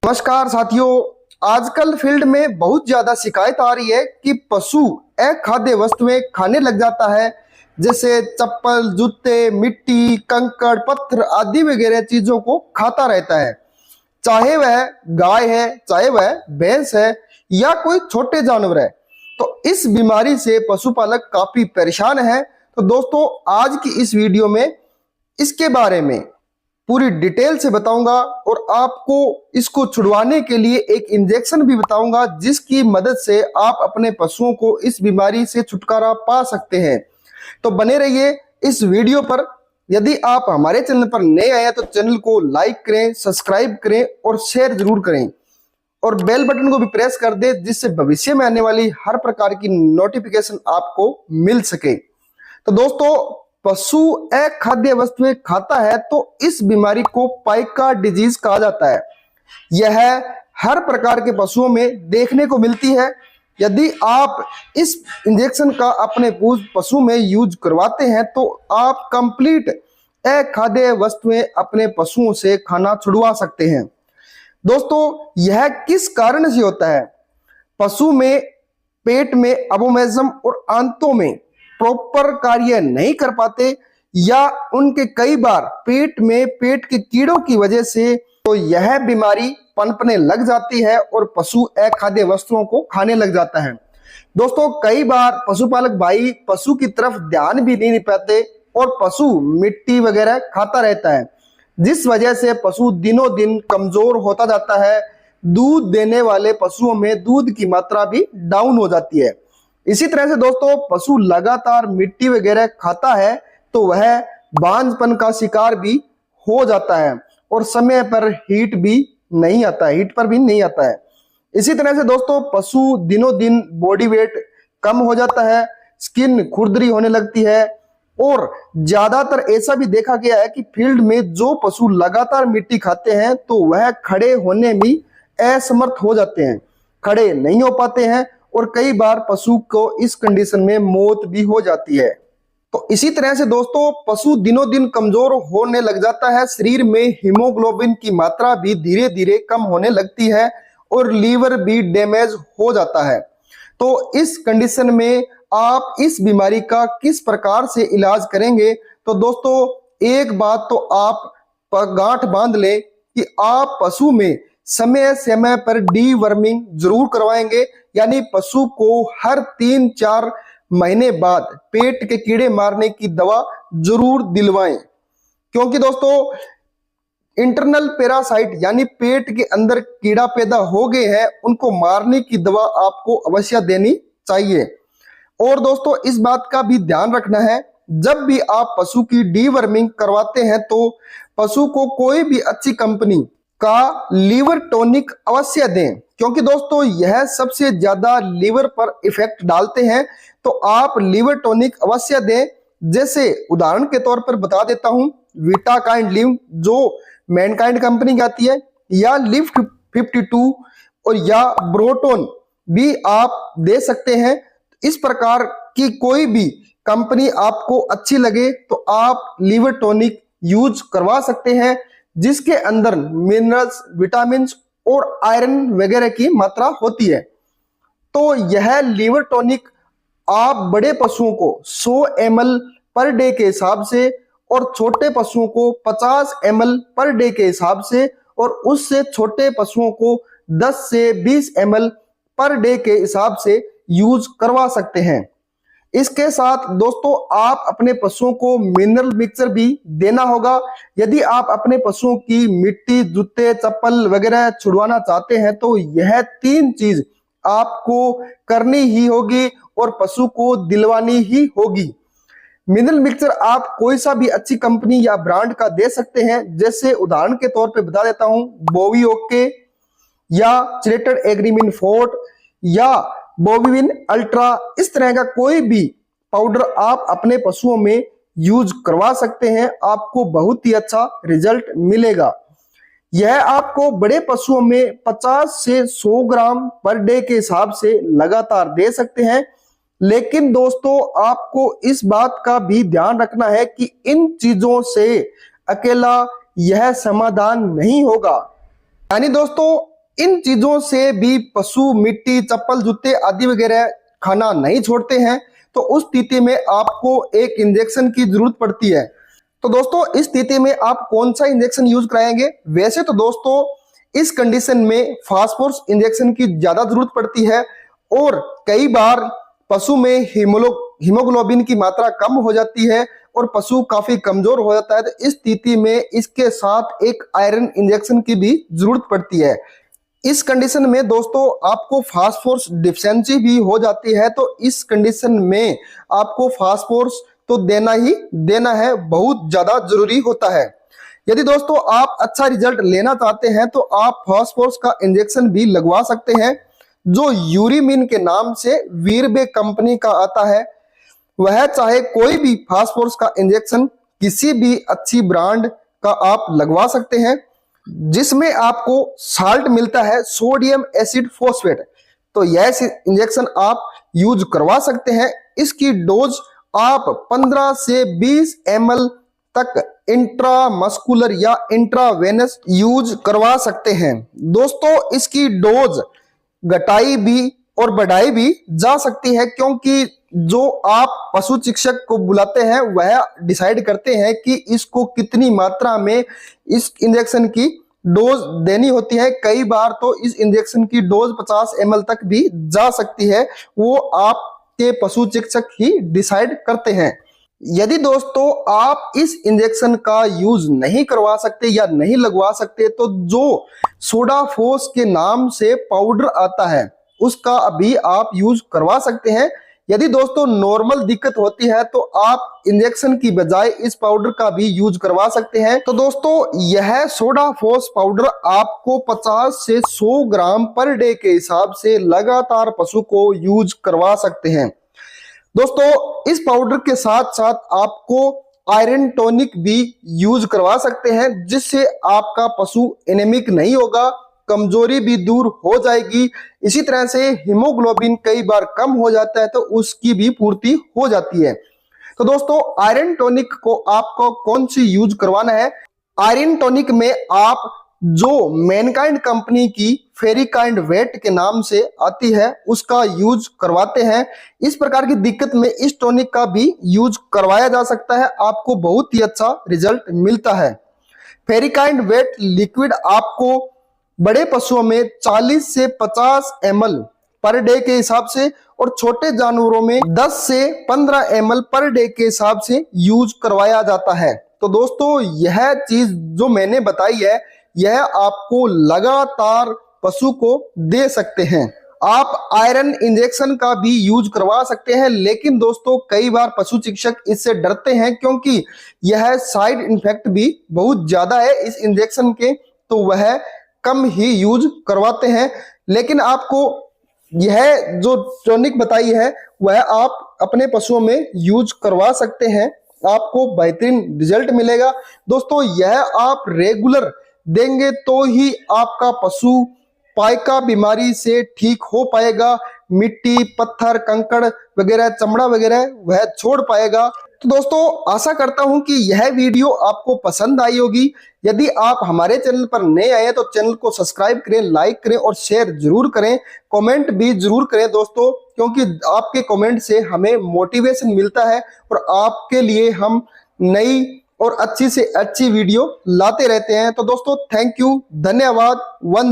नमस्कार साथियों, आजकल फील्ड में बहुत ज्यादा शिकायत आ रही है कि पशु अखाद्य वस्तुएं खाने लग जाता है, जैसे चप्पल, जूते, मिट्टी, कंकड़, पत्थर आदि वगैरह चीजों को खाता रहता है। चाहे वह गाय है, चाहे वह भैंस है या कोई छोटे जानवर है। तो इस बीमारी से पशुपालक काफी परेशान है। तो दोस्तों, आज की इस वीडियो में इसके बारे में पूरी डिटेल से बताऊंगा और आपको इसको छुड़वाने के लिए एक इंजेक्शन भी बताऊंगा, जिसकी मदद से आप अपने पशुओं को इस बीमारी से छुटकारा पा सकते हैं। तो बने रहिए इस वीडियो पर। यदि आप हमारे चैनल पर नए आए हैं तो चैनल को लाइक करें, सब्सक्राइब करें और शेयर जरूर करें, और बेल बटन को भी प्रेस कर दें, जिससे भविष्य में आने वाली हर प्रकार की नोटिफिकेशन आपको मिल सके। तो दोस्तों, पशु अखाद्य वस्तुएं खाता है तो इस बीमारी को पाइका डिजीज कहा जाता है। यह हर प्रकार के पशुओं में देखने को मिलती है। यदि आप इस इंजेक्शन का अपने पशु में यूज करवाते हैं तो आप कंप्लीट अखाद्य वस्तुएं अपने पशुओं से खाना छुड़वा सकते हैं। दोस्तों, यह किस कारण से होता है? पशु में पेट में अबोमेजम और आंतों में प्रॉपर कार्य नहीं कर पाते, या उनके कई बार पेट के कीड़ों की वजह से तो यह बीमारी पनपने लग जाती है और पशु अखाद्य वस्तुओं को खाने लग जाता है। दोस्तों, कई बार पशुपालक भाई पशु की तरफ ध्यान भी नहीं पाते और पशु मिट्टी वगैरह खाता रहता है, जिस वजह से पशु दिनों दिन कमजोर होता जाता है। दूध देने वाले पशुओं में दूध की मात्रा भी डाउन हो जाती है। इसी तरह से दोस्तों, पशु लगातार मिट्टी वगैरह खाता है तो वह बांझपन का शिकार भी हो जाता है और समय पर हीट पर भी नहीं आता है। इसी तरह से दोस्तों, पशु दिनों दिन बॉडी वेट कम हो जाता है, स्किन खुरदरी होने लगती है, और ज्यादातर ऐसा भी देखा गया है कि फील्ड में जो पशु लगातार मिट्टी खाते हैं तो वह खड़े होने में असमर्थ हो जाते हैं, खड़े नहीं हो पाते हैं, और कई बार पशु को इस कंडीशन में मौत भी हो जाती है। तो इसी तरह से दोस्तों, पशु दिनों दिन कमजोर होने लग जाता है, शरीर में हीमोग्लोबिन की मात्रा भी धीरे धीरे कम होने लगती है और लीवर भी डैमेज हो जाता है। तो इस कंडीशन में आप इस बीमारी का किस प्रकार से इलाज करेंगे? तो दोस्तों, एक बात तो आप गांठ बांध ले कि आप पशु में समय समय पर डीवर्मिंग जरूर करवाएंगे, यानी पशु को हर 3-4 महीने बाद पेट के कीड़े मारने की दवा जरूर दिलवाएं। क्योंकि दोस्तों, इंटरनल पैरासाइट यानी पेट के अंदर कीड़ा पैदा हो गए हैं, उनको मारने की दवा आपको अवश्य देनी चाहिए। और दोस्तों, इस बात का भी ध्यान रखना है, जब भी आप पशु की डीवर्मिंग करवाते हैं तो पशु को कोई भी अच्छी कंपनी का लीवर टॉनिक अवश्य दें, क्योंकि दोस्तों यह सबसे ज्यादा लीवर पर इफेक्ट डालते हैं। तो आप लीवर टॉनिक अवश्य दें। जैसे उदाहरण के तौर पर बता देता हूं, विटाकाइंड लिव जो मैनकाइंड कंपनी की आती है, या लिव 52 और या ब्रोटोन भी आप दे सकते हैं। इस प्रकार की कोई भी कंपनी आपको अच्छी लगे तो आप लीवर टॉनिक यूज करवा सकते हैं, जिसके अंदर मिनरल्स, विटामिन और आयरन वगैरह की मात्रा होती है। तो यह लीवर टॉनिक आप बड़े पशुओं को 100 ml पर डे के हिसाब से और छोटे पशुओं को 50 ml पर डे के हिसाब से, और उससे छोटे पशुओं को 10 से 20 ml पर डे के हिसाब से यूज करवा सकते हैं। इसके साथ दोस्तों, आप अपने पशुओं को मिनरल मिक्सचर भी देना होगा। यदि आप अपने पशुओं की मिट्टी, जूते, चप्पल वगैरह छुड़वाना चाहते हैं तो यह 3 चीज आपको करनी ही होगी और पशु को दिलवानी ही होगी। मिनरल मिक्सचर आप कोई सा भी अच्छी कंपनी या ब्रांड का दे सकते हैं। जैसे उदाहरण के तौर पे बता देता हूं, बोवी ओके या चिलेटेड एग्रीमिन फोर्ट या बोविविन अल्ट्रा, इस तरह का कोई भी पाउडर आप अपने पशुओं में यूज करवा सकते हैं। आपको बहुत ही अच्छा रिजल्ट मिलेगा। यह आपको बड़े पशुओं में 50 से 100 ग्राम पर डे के हिसाब से लगातार दे सकते हैं। लेकिन दोस्तों, आपको इस बात का भी ध्यान रखना है कि इन चीजों से अकेला यह समाधान नहीं होगा। यानी दोस्तों, इन चीजों से भी पशु मिट्टी, चप्पल, जूते आदि वगैरह खाना नहीं छोड़ते हैं, तो उस स्थिति में आपको एक इंजेक्शन की जरूरत पड़ती है। तो दोस्तों इस स्थिति में आप कौन सा इंजेक्शन यूज कराएंगे? वैसे तो दोस्तों इस कंडीशन में फास्फोरस इंजेक्शन की ज्यादा जरूरत पड़ती है, और कई बार पशु में हीमोग्लोबिन की मात्रा कम हो जाती है और पशु काफी कमजोर हो जाता है। तो इस स्थिति में इसके साथ एक आयरन इंजेक्शन की भी जरूरत पड़ती है। इस कंडीशन में दोस्तों आपको फास्फोरस डिफिशियंसी भी हो जाती है, तो इस कंडीशन में आपको फास्फोरस तो देना ही देना है, बहुत ज्यादा जरूरी होता है। यदि दोस्तों आप अच्छा रिजल्ट लेना चाहते हैं तो आप फास्फोरस का इंजेक्शन भी लगवा सकते हैं, जो यूरिमिन के नाम से वीरबे कंपनी का आता है। वह चाहे कोई भी फास्फोरस का इंजेक्शन किसी भी अच्छी ब्रांड का आप लगवा सकते हैं, जिसमें आपको साल्ट मिलता है, सोडियम एसिड फोस्फेट। तो यह इंजेक्शन आप यूज करवा सकते हैं। इसकी डोज आप 15 से 20 ml तक इंट्रामस्कुलर या इंट्रावेनस यूज करवा सकते हैं। दोस्तों इसकी डोज घटाई भी और बढ़ाई भी जा सकती है, क्योंकि जो आप पशु चिकित्सक को बुलाते हैं वह डिसाइड करते हैं कि इसको कितनी मात्रा में इस इंजेक्शन की डोज देनी होती है। कई बार तो इस इंजेक्शन की डोज 50 ml तक भी जा सकती है, वो आपके पशु चिकित्सक ही डिसाइड करते हैं। यदि दोस्तों आप इस इंजेक्शन का यूज नहीं करवा सकते या नहीं लगवा सकते, तो जो सोडाफोस के नाम से पाउडर आता है उसका अभी आप यूज करवा सकते हैं। यदि दोस्तों नॉर्मल दिक्कत होती है तो आप इंजेक्शन की बजाय इस पाउडर का भी यूज करवा सकते हैं। तो दोस्तों यह सोडाफोस पाउडर आपको 50 से 100 ग्राम पर डे के हिसाब से लगातार पशु को यूज करवा सकते हैं। दोस्तों इस पाउडर के साथ साथ आपको आयरन टॉनिक भी यूज करवा सकते हैं, जिससे आपका पशु एनीमिक नहीं होगा, कमजोरी भी दूर हो जाएगी। इसी तरह से हीमोग्लोबिन कई बार कम हो जाता है तो उसकी भी पूर्ति हो जाती है। तो दोस्तों आयरन टॉनिक को आपको कौन सी यूज करवाना है? आयरन टॉनिक में आप जो मैनकाइंड कंपनी की फेरिकाइंड वेट के नाम से आती है उसका यूज करवाते हैं। इस प्रकार की दिक्कत में इस टॉनिक का भी यूज करवाया जा सकता है, आपको बहुत ही अच्छा रिजल्ट मिलता है। फेरिकाइंड वेट लिक्विड आपको बड़े पशुओं में 40 से 50 ml पर डे के हिसाब से और छोटे जानवरों में 10 से 15 ml पर डे के हिसाब से यूज करवाया जाता है। तो दोस्तों यह चीज जो मैंने बताई है यह आपको लगातार पशु को दे सकते हैं। आप आयरन इंजेक्शन का भी यूज करवा सकते हैं, लेकिन दोस्तों कई बार पशु चिकित्सक इससे डरते हैं क्योंकि यह साइड इफेक्ट भी बहुत ज्यादा है इस इंजेक्शन के, तो वह कम ही यूज करवाते हैं। लेकिन आपको यह जो टॉनिक बताई है वह आप अपने पशुओं में यूज करवा सकते हैं, आपको बेहतरीन रिजल्ट मिलेगा। दोस्तों यह आप रेगुलर देंगे तो ही आपका पशु पाइका बीमारी से ठीक हो पाएगा, मिट्टी, पत्थर, कंकड़ वगैरह, चमड़ा वगैरह वह छोड़ पाएगा। तो दोस्तों आशा करता हूं कि यह वीडियो आपको पसंद आई होगी। यदि आप हमारे चैनल पर नए आए हैं तो चैनल को सब्सक्राइब करें, लाइक करें और शेयर जरूर करें, कमेंट भी जरूर करें दोस्तों, क्योंकि आपके कमेंट से हमें मोटिवेशन मिलता है और आपके लिए हम नई और अच्छी से अच्छी वीडियो लाते रहते हैं। तो दोस्तों थैंक यू, धन्यवाद, वंदे।